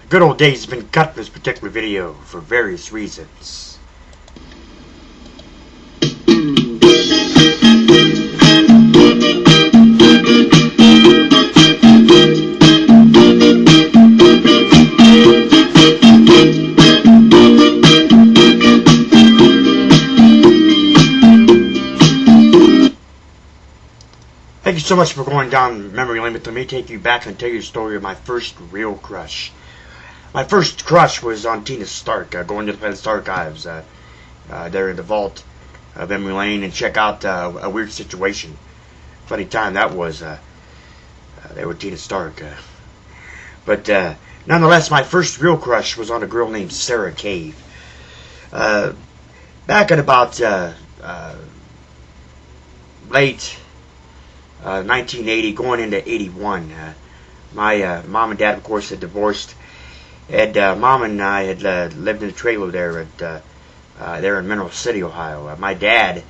Good old days has been cut from this particular video for various reasons. Thank you so much for going down memory lane. Let me take you back and tell you the story of my first real crush. My first crush was on Tina Stark, going to the Planet Archives there in the vault of memory lane and check out A Weird Situation. Funny time that was there with Tina Stark. But nonetheless, my first real crush was on a girl named Sarah Cave. Back in about late 1980, going into 81. My mom and dad, of course, had divorced. And Mom and I had lived in a trailer there there in Mineral City, Ohio. My dad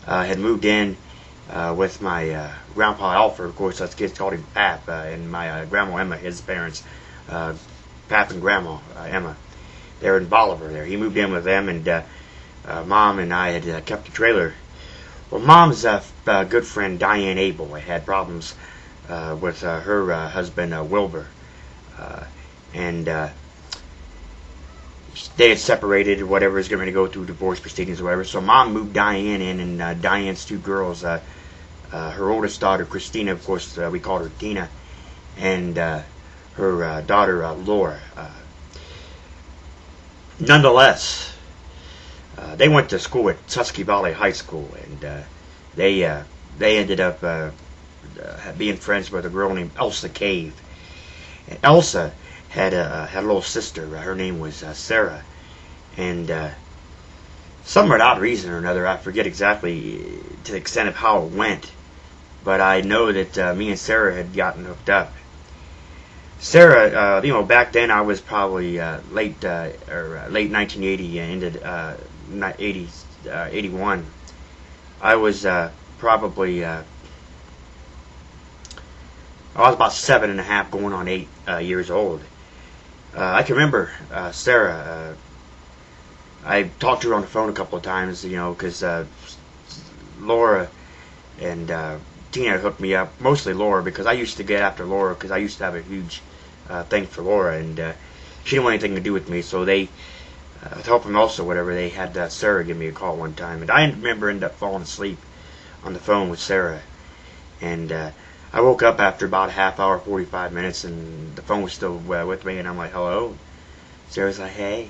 had moved in with my grandpa Alfred. Of course, us kids called him Pap, and my grandma Emma, his parents, Pap and Grandma Emma. They're in Bolivar there. He moved in with them, and Mom and I had kept the trailer. Well, Mom's good friend Diane Abel had problems with her husband Wilbur. And they had separated or whatever, was going to go through divorce proceedings or whatever. So Mom moved Diane in, and Diane's two girls, her oldest daughter Christina, of course we called her Tina, and her daughter Laura. Nonetheless, they went to school at Tusky Valley High School, and they ended up being friends with a girl named Elsa Cave. And Elsa had a little sister. Her name was Sarah, and some odd reason or another, I forget exactly to the extent of how it went, but I know that me and Sarah had gotten hooked up. Sarah, back then I was probably late 1980 into 81. I was probably I was about 7.5, going on 8 years old. I can remember Sarah. I talked to her on the phone a couple of times, because Laura and Tina hooked me up. Mostly Laura, because I used to get after Laura, because I used to have a huge thing for Laura, and she didn't want anything to do with me. So they, with help from Elsa, whatever, they had Sarah give me a call one time, and I remember ended up falling asleep on the phone with Sarah, and I woke up after about a half hour, 45 minutes, and the phone was still with me, and I'm like, hello? Sarah's like, hey. I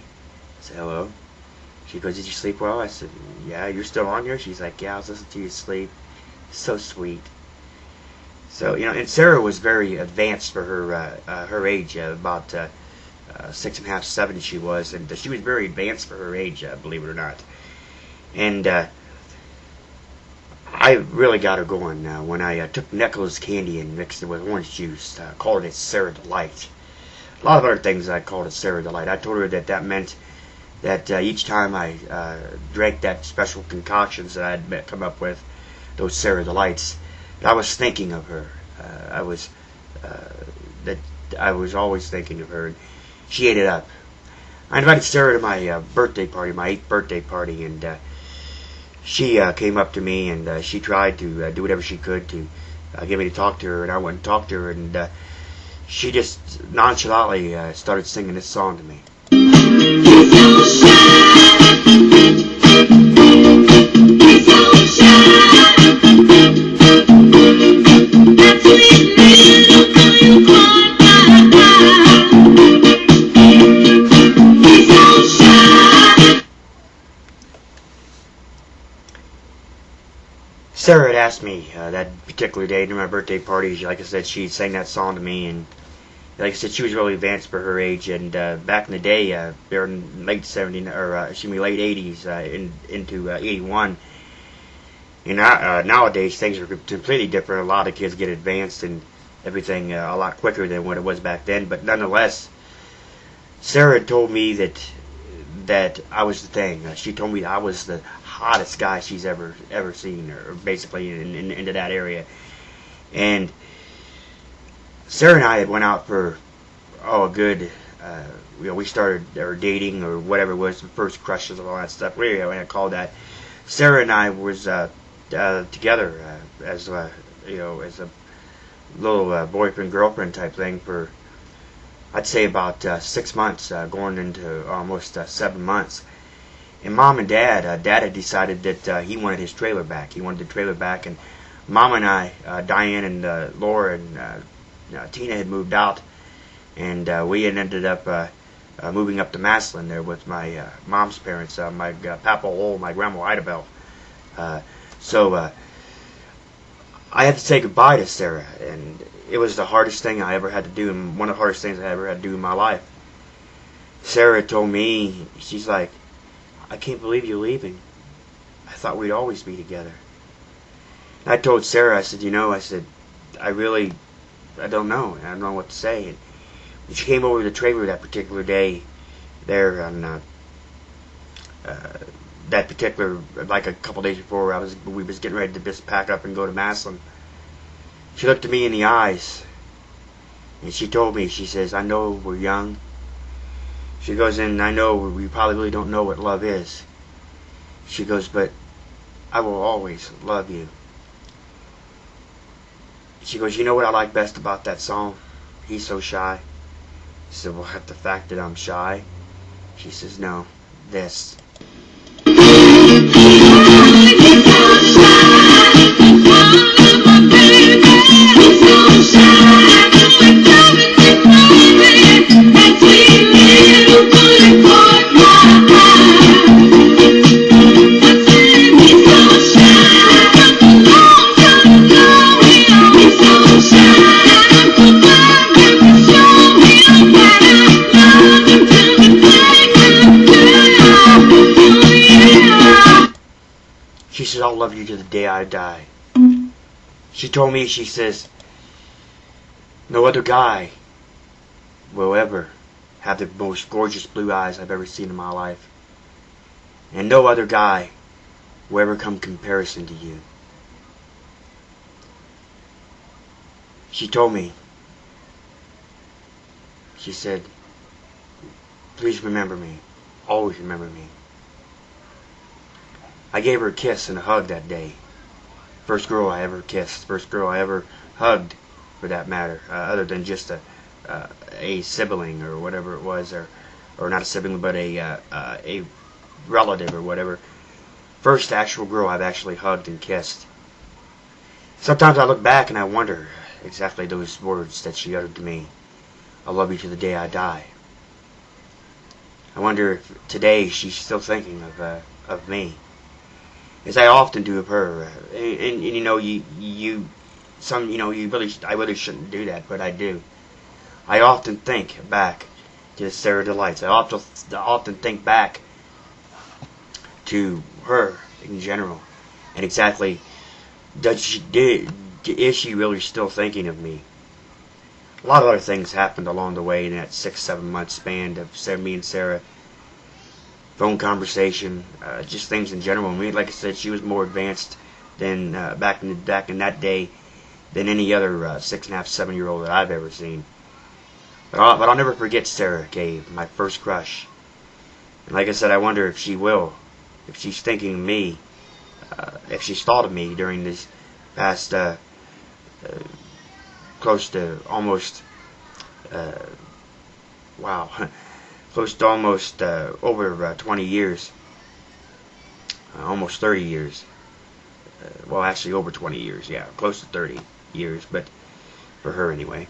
said, hello. She goes, did you sleep well? I said, yeah. You're still on here? She's like, yeah, I was listening to you sleep. So sweet. So, and Sarah was very advanced for her age, about 6.5, 7 she was, and she was very advanced for her age, believe it or not. And I really got her going when I took Necklace candy and mixed it with orange juice. Called it Sarah Delight. A lot of other things I called it Sarah Delight. I told her that meant that each time I drank that special concoctions that I had come up with, those Sarah Delights, I was thinking of her. I was always thinking of her. And she ate it up. I invited Sarah to my birthday party, my 8th birthday party, and she came up to me, and she tried to do whatever she could to get me to talk to her, and I went and talked to her, and she just nonchalantly started singing this song to me. Sarah had asked me that particular day during my birthday party, like I said, she sang that song to me, and like I said, she was really advanced for her age, and back in the day, there in late 70s, or late 80s into 81, nowadays things are completely different. A lot of kids get advanced and everything a lot quicker than what it was back then, but nonetheless, Sarah told me that I was the thing. She told me that I was the hottest guy she's ever seen, or basically into that area. And Sarah and I had went out for a good we started our dating or whatever it was, the first crushes and all that stuff. We call that. Sarah and I was together as as a little boyfriend girlfriend type thing for I'd say about 6 months, going into almost 7 months. And Mom and Dad, Dad had decided that he wanted his trailer back. He wanted the trailer back, and Mom and I, Diane and Laura and Tina had moved out, and we had ended up moving up to Massillon there with my mom's parents, my Papa Lowell, my Grandma Idabel. So I had to say goodbye to Sarah, and it was the hardest thing I ever had to do, and one of the hardest things I ever had to do in my life. Sarah told me, she's like, I can't believe you're leaving. I thought we'd always be together. And I told Sarah, I said, I don't know. I don't know what to say. And when she came over to the trailer that particular day, there on that particular, like a couple days before, we was getting ready to just pack up and go to Massillon. She looked at me in the eyes, and she told me, she says, I know we're young. She goes, and I know we probably really don't know what love is. She goes, but I will always love you. She goes, you know what I like best about that song? He's so shy. I said, well, the fact that I'm shy? She says, no, this. She says, I'll love you to the day I die. She told me, she says, no other guy will ever have the most gorgeous blue eyes I've ever seen in my life. And no other guy will ever come comparison to you. She told me, she said, please remember me. Always remember me. I gave her a kiss and a hug that day. First girl I ever kissed. First girl I ever hugged, for that matter, other than just a sibling or whatever it was, or not a sibling, but a relative or whatever. First actual girl I've actually hugged and kissed. Sometimes I look back and I wonder exactly those words that she uttered to me. I love you to the day I die. I wonder if today she's still thinking of me, as I often do of her. And I really shouldn't do that, but I do. I often think back to Sarah Delights. I often think back to her in general, and exactly is she really still thinking of me? A lot of other things happened along the way in that 6-7 month span of me and Sarah. Phone conversation, just things in general. I mean, like I said, she was more advanced than back in that day than any other 6.5, 7-year-old that I've ever seen. But I'll never forget Sarah Cave, my first crush. And like I said, I wonder if she will, if she's thinking of me, if she's thought of me during this past close to almost close to almost over 20 years, almost 30 years. Well, actually over 20 years, yeah, close to 30 years, but for her anyway.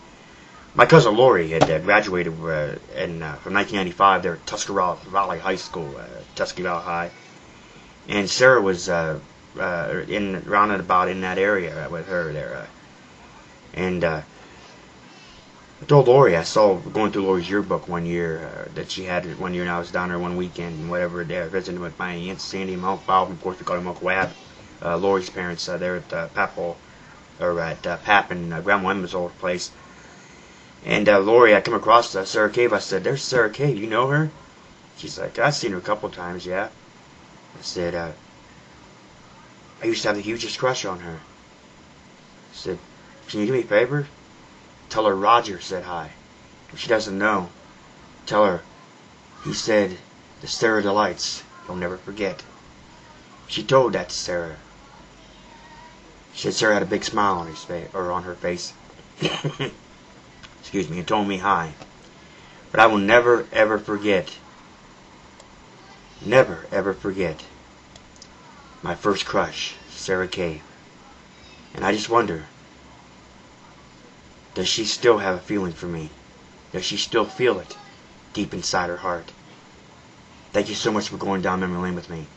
My cousin Lori had graduated from 1995 there at Tuscarora Valley High School, Tusky Valley High, and Sarah was round and about in that area with her there, and I told Lori, I saw going through Lori's yearbook one year that she had one year, and I was down there one weekend and whatever there visiting with my Aunt Sandy and Uncle Bob, and of course we called him Uncle Wab, Lori's parents there at Pap and Grandma Emma's old place. And Lori, I come across Sarah Cave. I said, there's Sarah Cave, you know her? She's like, I've seen her a couple times, yeah. I said, I used to have the hugest crush on her. I said, can you do me a favor? Tell her Roger said hi. If she doesn't know, Tell her, he said, the Sarah Delights, he'll never forget. She told that to Sarah. She said Sarah had a big smile on his face, or on her face. Excuse me, and told me hi. But I will never ever forget, never ever forget my first crush, Sarah Kay. And I just wonder, does she still have a feeling for me? Does she still feel it deep inside her heart? Thank you so much for going down memory lane with me.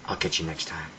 I'll catch you next time.